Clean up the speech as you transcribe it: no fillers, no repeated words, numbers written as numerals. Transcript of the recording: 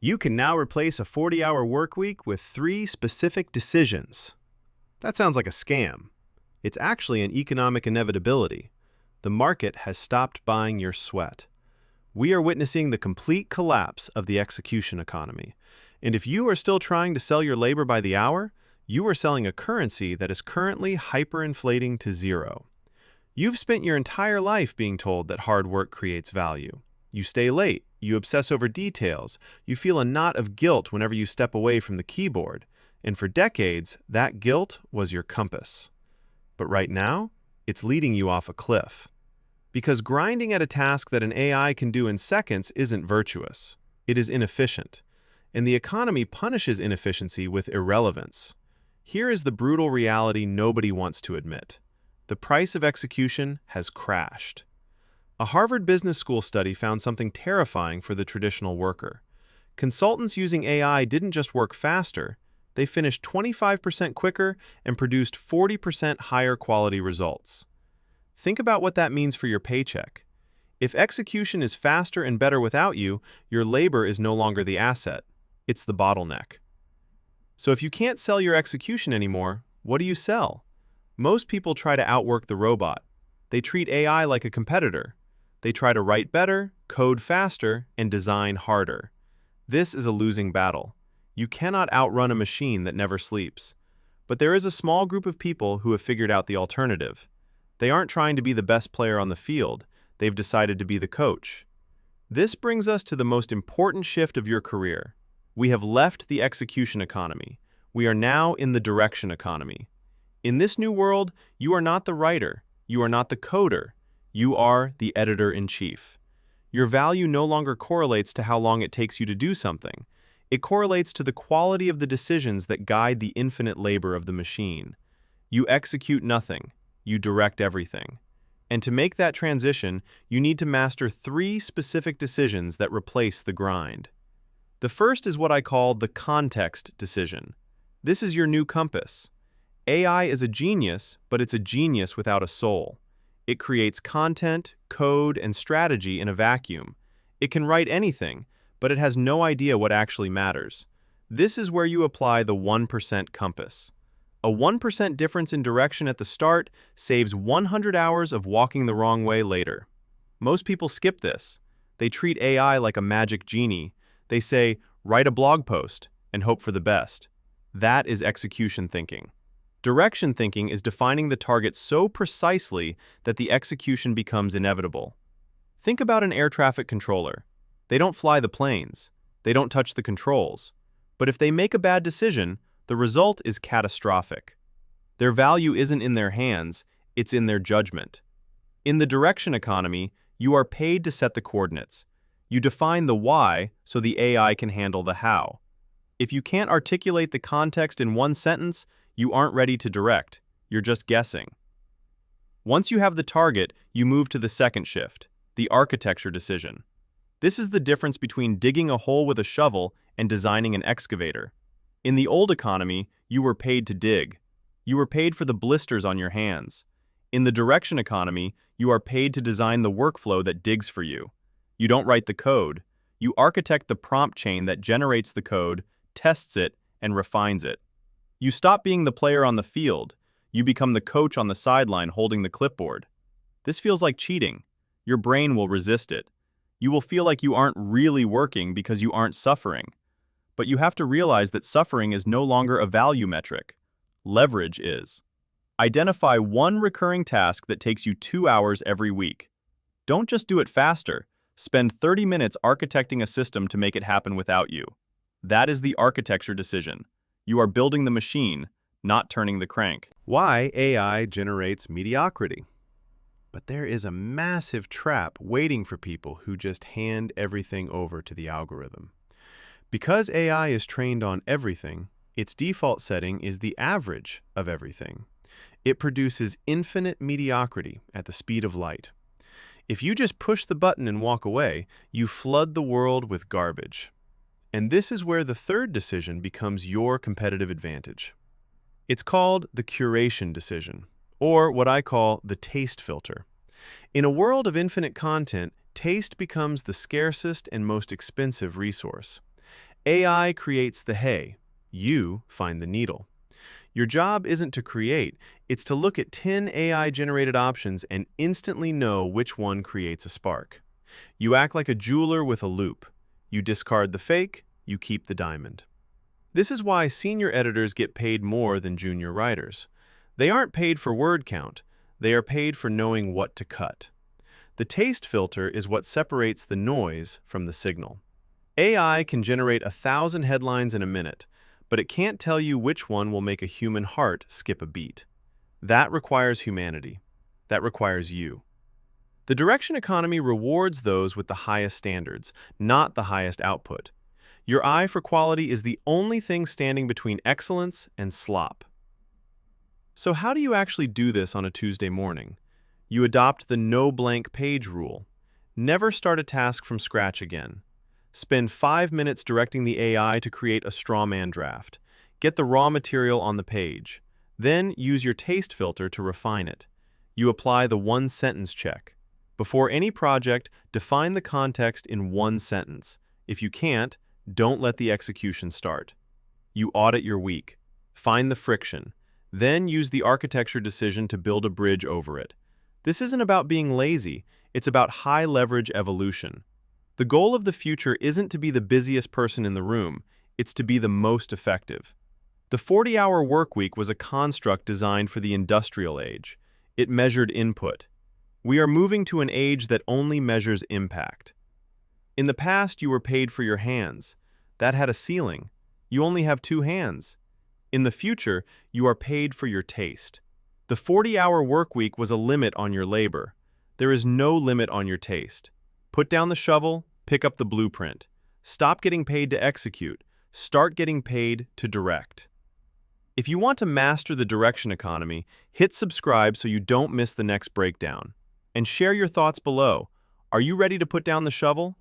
You can now replace a 40-hour workweek with 3 specific decisions. That sounds like a scam. It's actually an economic inevitability. The market has stopped buying your sweat. We are witnessing the complete collapse of the execution economy. And if you are still trying to sell your labor by the hour, you are selling a currency that is currently hyperinflating to zero. You've spent your entire life being told that hard work creates value. You stay late, you obsess over details, you feel a knot of guilt whenever you step away from the keyboard, and for decades, that guilt was your compass. But right now, it's leading you off a cliff. Because grinding at a task that an AI can do in seconds isn't virtuous. It is inefficient. And the economy punishes inefficiency with irrelevance. Here is the brutal reality nobody wants to admit. The price of execution has crashed. A Harvard Business School study found something terrifying for the traditional worker. Consultants using AI didn't just work faster, they finished 25% quicker and produced 40% higher quality results. Think about what that means for your paycheck. If execution is faster and better without you, your labor is no longer the asset. It's the bottleneck. So if you can't sell your execution anymore, what do you sell? Most people try to outwork the robot. They treat AI like a competitor. They try to write better, code faster, and design harder. This is a losing battle. You cannot outrun a machine that never sleeps. But there is a small group of people who have figured out the alternative. They aren't trying to be the best player on the field. They've decided to be the coach. This brings us to the most important shift of your career. We have left the execution economy. We are now in the direction economy. In this new world, you are not the writer. You are not the coder. You are the editor-in-chief. Your value no longer correlates to how long it takes you to do something. It correlates to the quality of the decisions that guide the infinite labor of the machine. You execute nothing. You direct everything. And to make that transition, you need to master 3 specific decisions that replace the grind. The first is what I call the context decision. This is your new compass. AI is a genius, but it's a genius without a soul. It creates content, code, and strategy in a vacuum. It can write anything, but it has no idea what actually matters. This is where you apply the 1% compass. A 1% difference in direction at the start saves 100 hours of walking the wrong way later. Most people skip this. They treat AI like a magic genie. They say, write a blog post and hope for the best. That is execution thinking. Direction thinking is defining the target so precisely that the execution becomes inevitable. Think about an air traffic controller. They don't fly the planes. They don't touch the controls. But if they make a bad decision, the result is catastrophic. Their value isn't in their hands, it's in their judgment. In the direction economy, you are paid to set the coordinates. You define the why so the AI can handle the how. If you can't articulate the context in one sentence, you aren't ready to direct. You're just guessing. Once you have the target, you move to the second shift, the architecture decision. This is the difference between digging a hole with a shovel and designing an excavator. In the old economy, you were paid to dig. You were paid for the blisters on your hands. In the direction economy, you are paid to design the workflow that digs for you. You don't write the code. You architect the prompt chain that generates the code, tests it, and refines it. You stop being the player on the field. You become the coach on the sideline holding the clipboard. This feels like cheating. Your brain will resist it. You will feel like you aren't really working because you aren't suffering. But you have to realize that suffering is no longer a value metric. Leverage is. Identify one recurring task that takes you 2 hours every week. Don't just do it faster. Spend 30 minutes architecting a system to make it happen without you. That is the architecture decision. You are building the machine, not turning the crank. Why AI generates mediocrity. But there is a massive trap waiting for people who just hand everything over to the algorithm. Because AI is trained on everything, its default setting is the average of everything. It produces infinite mediocrity at the speed of light. If you just push the button and walk away, you flood the world with garbage. And this is where the third decision becomes your competitive advantage. It's called the curation decision, or what I call the taste filter. In a world of infinite content, taste becomes the scarcest and most expensive resource. AI creates the hay. You find the needle. Your job isn't to create, it's to look at 10 AI-generated options and instantly know which one creates a spark. You act like a jeweler with a loupe. You discard the fake, you keep the diamond. This is why senior editors get paid more than junior writers. They aren't paid for word count, they are paid for knowing what to cut. The taste filter is what separates the noise from the signal. AI can generate 1,000 headlines in a minute, but it can't tell you which one will make a human heart skip a beat. That requires humanity. That requires you. The direction economy rewards those with the highest standards, not the highest output. Your eye for quality is the only thing standing between excellence and slop. So how do you actually do this on a Tuesday morning? You adopt the no blank page rule. Never start a task from scratch again. Spend 5 minutes directing the AI to create a straw man draft. Get the raw material on the page. Then use your taste filter to refine it. You apply the one-sentence check. Before any project, define the context in one sentence. If you can't, don't let the execution start. You audit your week. Find the friction. Then use the architecture decision to build a bridge over it. This isn't about being lazy, it's about high-leverage evolution. The goal of the future isn't to be the busiest person in the room, it's to be the most effective. The 40-hour workweek was a construct designed for the industrial age. It measured input. We are moving to an age that only measures impact. In the past, you were paid for your hands. That had a ceiling. You only have 2 hands. In the future, you are paid for your taste. The 40-hour workweek was a limit on your labor. There is no limit on your taste. Put down the shovel, pick up the blueprint. Stop getting paid to execute. Start getting paid to direct. If you want to master the direction economy, hit subscribe so you don't miss the next breakdown. And share your thoughts below. Are you ready to put down the shovel?